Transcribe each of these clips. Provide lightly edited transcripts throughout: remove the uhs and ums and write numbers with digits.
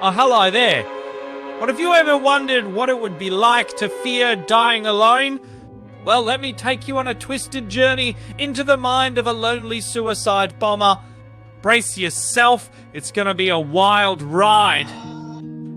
Oh, hello there. But have you ever wondered what it would be like to fear dying alone? Well, let me take you on a twisted journey into the mind of a lonely suicide bomber. Brace yourself, it's gonna be a wild ride.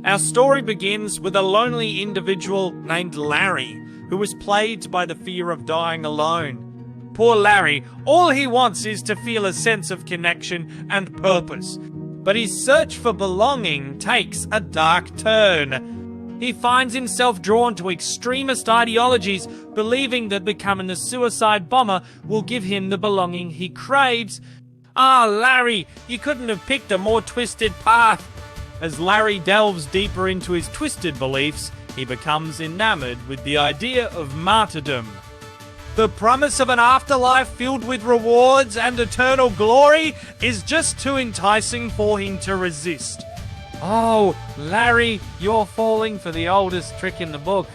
Our story begins with a lonely individual named Larry, who was plagued by the fear of dying alone. Poor Larry, all he wants is to feel a sense of connection and purpose. But his search for belonging takes a dark turn. He finds himself drawn to extremist ideologies, believing that becoming a suicide bomber will give him the belonging he craves. Ah, Larry, you couldn't have picked a more twisted path. As Larry delves deeper into his twisted beliefs, he becomes enamored with the idea of martyrdom. The promise of an afterlife filled with rewards and eternal glory is just too enticing for him to resist. Oh, Larry, you're falling for the oldest trick in the book.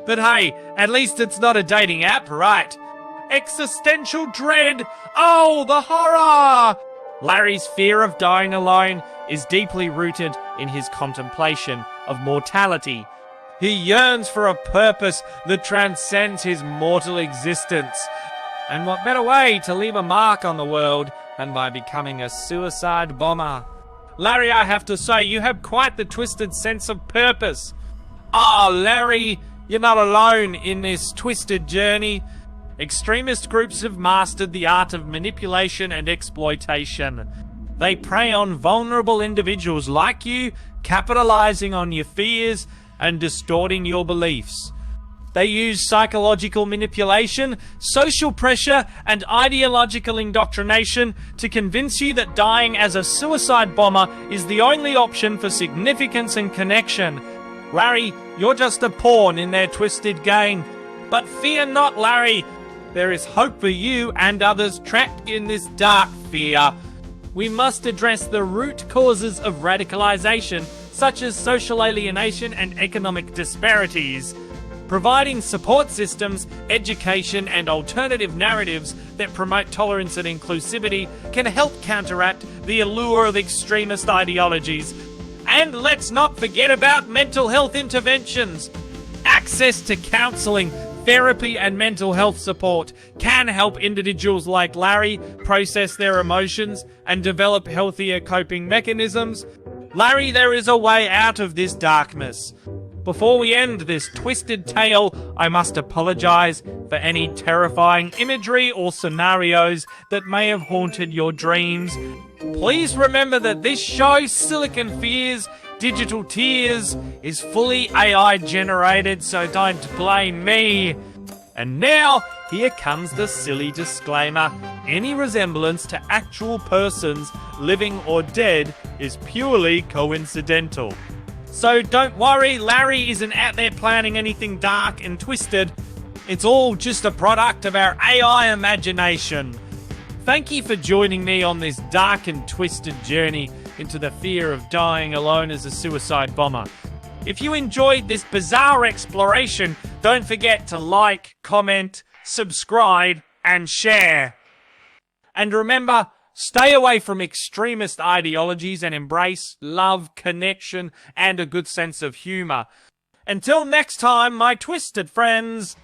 But hey, at least it's not a dating app, right? Existential dread! Oh, the horror! Larry's fear of dying alone is deeply rooted in his contemplation of mortality. He yearns for a purpose that transcends his mortal existence. And what better way to leave a mark on the world than by becoming a suicide bomber? Larry, I have to say, you have quite the twisted sense of purpose. Oh, Larry, you're not alone in this twisted journey. Extremist groups have mastered the art of manipulation and exploitation. They prey on vulnerable individuals like you, capitalizing on your fears and distorting your beliefs. They use psychological manipulation, social pressure, and ideological indoctrination to convince you that dying as a suicide bomber is the only option for significance and connection. Larry, you're just a pawn in their twisted game. But fear not, Larry. There is hope for you and others trapped in this dark fear. We must address the root causes of radicalization, such as social alienation and economic disparities. Providing support systems, education, and alternative narratives that promote tolerance and inclusivity can help counteract the allure of extremist ideologies. And let's not forget about mental health interventions. Access to counseling, therapy, and mental health support can help individuals like Larry process their emotions and develop healthier coping mechanisms. Larry, there is a way out of this darkness. Before we end this twisted tale, I must apologize for any terrifying imagery or scenarios that may have haunted your dreams. Please remember that this show, Silicon Fears, Digital Tears, is fully AI generated, so don't blame me. And now, here comes the silly disclaimer. Any resemblance to actual persons, living or dead, is purely coincidental. So don't worry, Larry isn't out there planning anything dark and twisted. It's all just a product of our AI imagination. Thank you for joining me on this dark and twisted journey into the fear of dying alone as a suicide bomber. If you enjoyed this bizarre exploration, don't forget to like, comment, subscribe, and share. And remember, stay away from extremist ideologies and embrace love, connection, and a good sense of humor. Until next time, my twisted friends.